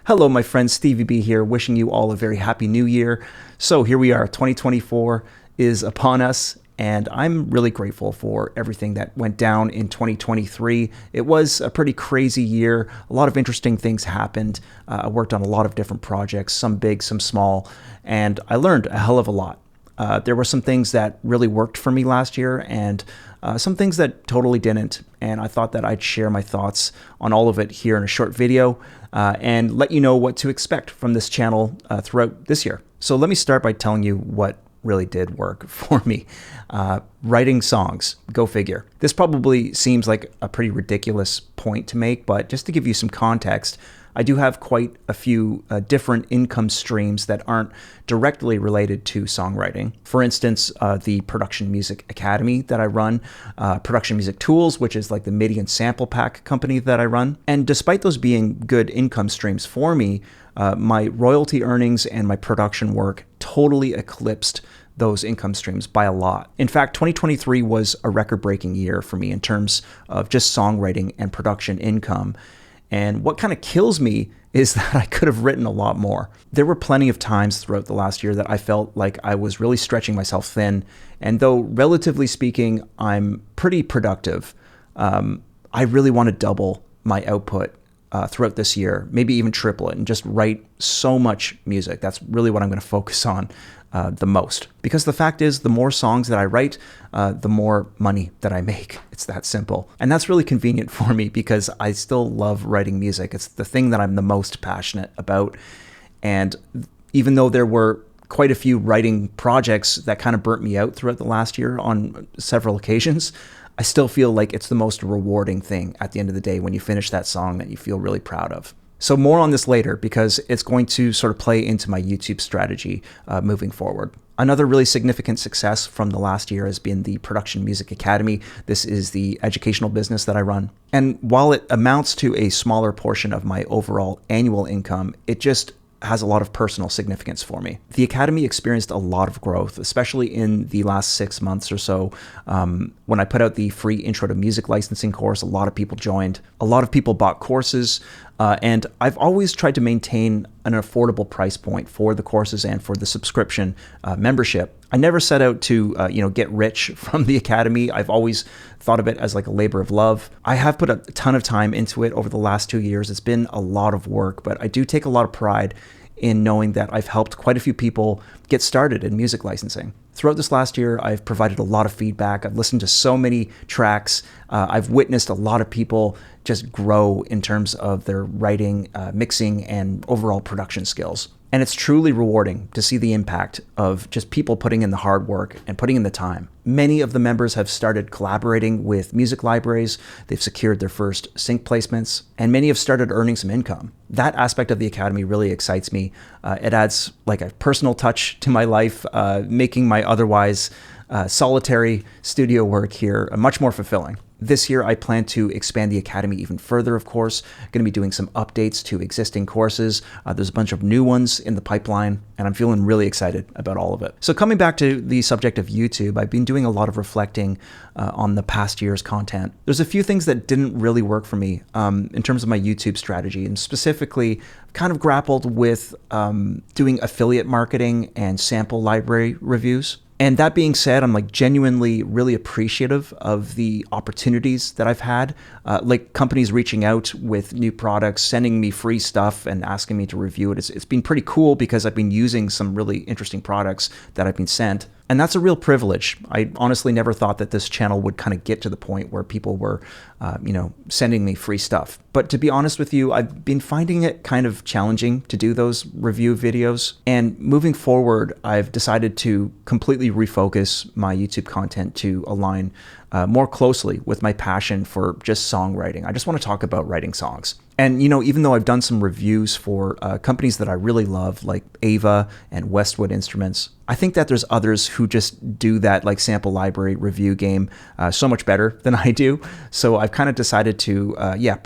Hello, my friend Stevie B here, wishing you all a very happy new year. So here we are, 2024 is upon us, and I'm really grateful for everything that went down in 2023. It was a pretty crazy year. A lot of interesting things happened. I worked on a lot of different projects, some big, some small, and I learned a hell of a lot. There were some things that really worked for me last year and some things that totally didn't. And I thought that I'd share my thoughts on all of it here in a short video and let you know what to expect from this channel throughout this year. So let me start by telling you what really did work for me. Writing songs, go figure. This probably seems like a pretty ridiculous point to make, but just to give you some context, I do have quite a few different income streams that aren't directly related to songwriting. For instance, the Production Music Academy that I run, Production Music Tools, which is like the MIDI and sample pack company that I run. And despite those being good income streams for me, my royalty earnings and my production work totally eclipsed those income streams by a lot. In fact, 2023 was a record-breaking year for me in terms of just songwriting and production income. And what kind of kills me is that I could have written a lot more. There were plenty of times throughout the last year that I felt like I was really stretching myself thin. And though relatively speaking, I'm pretty productive, I really want to double my output throughout this year, maybe even triple it and just write so much music. That's really what I'm going to focus on the most. Because the fact is, the more songs that I write, the more money that I make. It's that simple. And that's really convenient for me because I still love writing music. It's the thing that I'm the most passionate about. And even though there were quite a few writing projects that kind of burnt me out throughout the last year on several occasions, I still feel like it's the most rewarding thing at the end of the day when you finish that song that you feel really proud of. So more on this later because it's going to sort of play into my YouTube strategy moving forward. Another really significant success from the last year has been the Production Music Academy. This is the educational business that I run. And while it amounts to a smaller portion of my overall annual income, it just has a lot of personal significance for me. The Academy experienced a lot of growth, especially in the last 6 months or so. When I put out the free Intro to Music licensing course, a lot of people joined. A lot of people bought courses, and I've always tried to maintain an affordable price point for the courses and for the subscription membership. I never set out to get rich from the Academy. I've always thought of it as like a labor of love. I have put a ton of time into it over the last 2 years. It's been a lot of work, but I do take a lot of pride in knowing that I've helped quite a few people get started in music licensing. Throughout this last year, I've provided a lot of feedback. I've listened to so many tracks. I've witnessed a lot of people just grow in terms of their writing, mixing, and overall production skills. And it's truly rewarding to see the impact of just people putting in the hard work and putting in the time. Many of the members have started collaborating with music libraries. They've secured their first sync placements, and many have started earning some income. That aspect of the Academy really excites me. It adds like a personal touch to my life, making my otherwise solitary studio work here much more fulfilling. This year, I plan to expand the Academy even further, of course. I'm going to be doing some updates to existing courses. There's a bunch of new ones in the pipeline, and I'm feeling really excited about all of it. So coming back to the subject of YouTube, I've been doing a lot of reflecting on the past year's content. There's a few things that didn't really work for me in terms of my YouTube strategy, and specifically, I've kind of grappled with doing affiliate marketing and sample library reviews. And that being said, I'm like genuinely really appreciative of the opportunities that I've had, like companies reaching out with new products, sending me free stuff and asking me to review it. It's been pretty cool because I've been using some really interesting products that I've been sent. And that's a real privilege. I honestly never thought that this channel would kind of get to the point where people were, sending me free stuff. But to be honest with you, I've been finding it kind of challenging to do those review videos. And moving forward, I've decided to completely refocus my YouTube content to align more closely with my passion for just songwriting. I just want to talk about writing songs. And, even though I've done some reviews for companies that I really love, like Ava and Westwood Instruments, I think that there's others who just do that like sample library review game so much better than I do. So I've kind of decided to,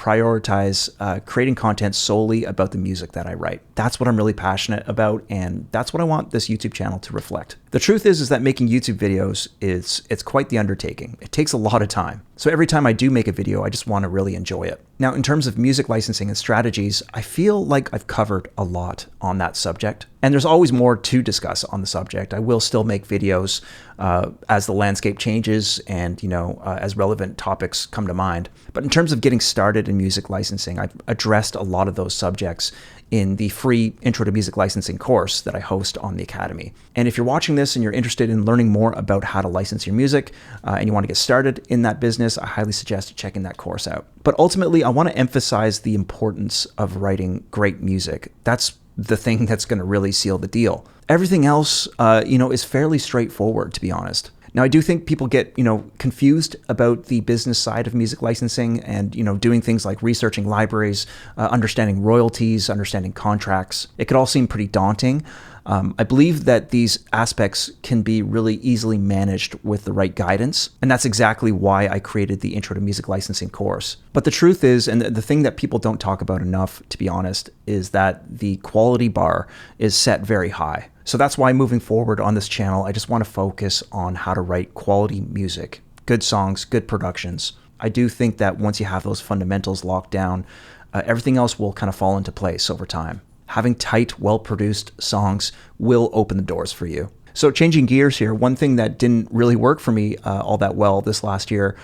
prioritize creating content solely about the music that I write. That's what I'm really passionate about, and that's what I want this YouTube channel to reflect. The truth is that making YouTube videos it's quite the undertaking. It takes a lot of time. So every time I do make a video, I just want to really enjoy it. Now, in terms of music licensing and strategies, I feel like I've covered a lot on that subject. And there's always more to discuss on the subject. I will still make videos as the landscape changes and, as relevant topics come to mind. But in terms of getting started in music licensing, I've addressed a lot of those subjects in the free Intro to Music Licensing course that I host on the Academy. And if you're watching this and you're interested in learning more about how to license your music and you want to get started in that business, I highly suggest checking that course out. But ultimately, I want to emphasize the importance of writing great music. That's the thing that's going to really seal the deal. Everything else, is fairly straightforward, to be honest. Now, I do think people get, confused about the business side of music licensing and, doing things like researching libraries, understanding royalties, understanding contracts. It could all seem pretty daunting. I believe that these aspects can be really easily managed with the right guidance, and that's exactly why I created the Intro to Music Licensing course. But the truth is, and the thing that people don't talk about enough, to be honest, is that the quality bar is set very high. So that's why moving forward on this channel, I just want to focus on how to write quality music, good songs, good productions. I do think that once you have those fundamentals locked down, everything else will kind of fall into place over time. Having tight, well-produced songs will open the doors for you. So changing gears here, one thing that didn't really work for me all that well this last year,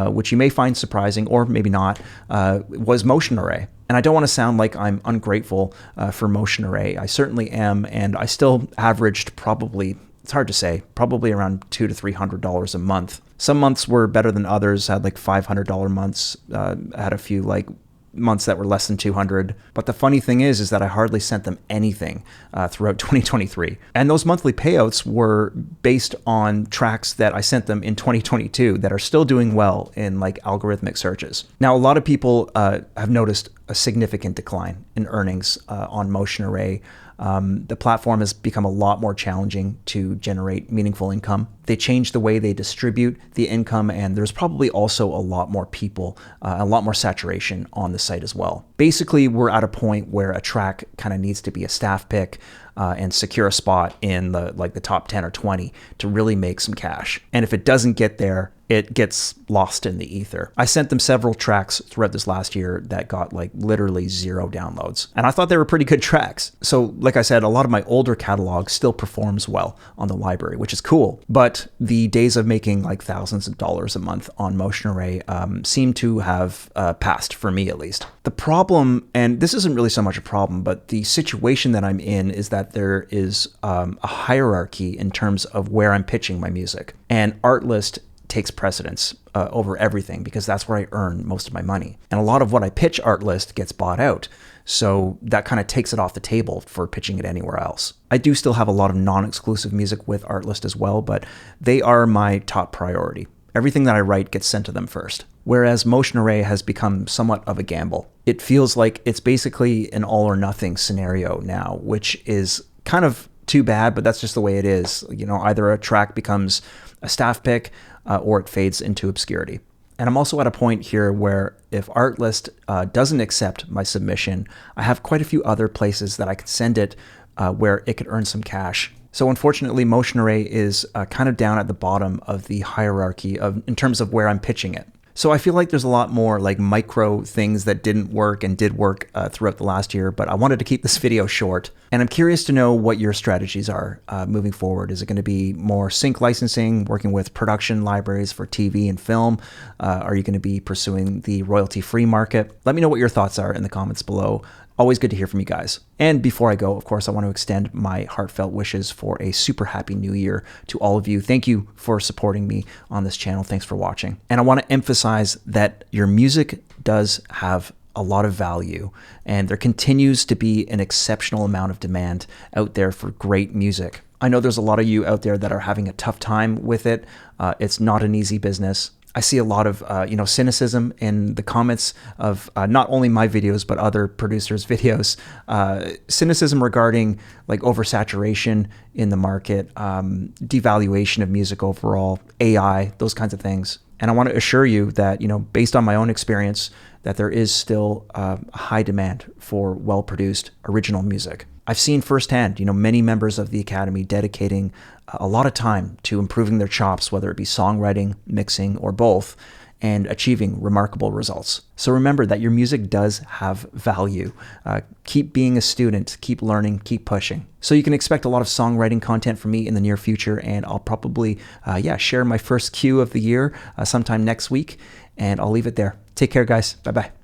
which you may find surprising or maybe not, was Motion Array. And I don't want to sound like I'm ungrateful for Motion Array. I certainly am, and I still averaged probably, it's hard to say, probably around $200 to $300 a month. Some months were better than others, had like $500 months, had a few like months that were less than 200. But the funny thing is that I hardly sent them anything throughout 2023. And those monthly payouts were based on tracks that I sent them in 2022 that are still doing well in like algorithmic searches. Now, a lot of people have noticed a significant decline in earnings on Motion Array. The platform has become a lot more challenging to generate meaningful income. They changed the way they distribute the income, and there's probably also a lot more people, a lot more saturation on the site as well. Basically, we're at a point where a track kind of needs to be a staff pick and secure a spot in the top 10 or 20 to really make some cash. And if it doesn't get there, it gets lost in the ether. I sent them several tracks throughout this last year that got like literally 0 downloads. And I thought they were pretty good tracks. So like I said, a lot of my older catalog still performs well on the library, which is cool. But the days of making like thousands of dollars a month on Motion Array seem to have passed, for me at least. The problem, and this isn't really so much a problem, but the situation that I'm in is that there is a hierarchy in terms of where I'm pitching my music. And Artlist takes precedence over everything because that's where I earn most of my money. And a lot of what I pitch Artlist gets bought out. So that kind of takes it off the table for pitching it anywhere else. I do still have a lot of non-exclusive music with Artlist as well, but they are my top priority. Everything that I write gets sent to them first. Whereas Motion Array has become somewhat of a gamble. It feels like it's basically an all or nothing scenario now, which is kind of too bad, but that's just the way it is. Either a track becomes a staff pick or it fades into obscurity. And I'm also at a point here where if Artlist doesn't accept my submission, I have quite a few other places that I could send it where it could earn some cash. So unfortunately, Motion Array is kind of down at the bottom of the hierarchy in terms of where I'm pitching it. So I feel like there's a lot more like micro things that didn't work and did work throughout the last year, but I wanted to keep this video short. And I'm curious to know what your strategies are moving forward. Is it going to be more sync licensing, working with production libraries for TV and film? Are you going to be pursuing the royalty-free market? Let me know what your thoughts are in the comments below. Always good to hear from you guys. And before I go, of course, I want to extend my heartfelt wishes for a super happy new year to all of you. Thank you for supporting me on this channel. Thanks for watching. And I want to emphasize that your music does have a lot of value, and there continues to be an exceptional amount of demand out there for great music. I know there's a lot of you out there that are having a tough time with it. It's not an easy business. I see a lot of cynicism in the comments of not only my videos but other producers' videos. Cynicism regarding like oversaturation in the market, devaluation of music overall, AI, those kinds of things. And I want to assure you that based on my own experience, that there is still a high demand for well-produced original music. I've seen firsthand, many members of the Academy dedicating a lot of time to improving their chops, whether it be songwriting, mixing, or both. and achieving remarkable results. So remember that your music does have value. Keep being a student, keep learning, keep pushing. So you can expect a lot of songwriting content from me in the near future, and I'll probably share my first cue of the year sometime next week, and I'll leave it there. Take care, guys. Bye-bye.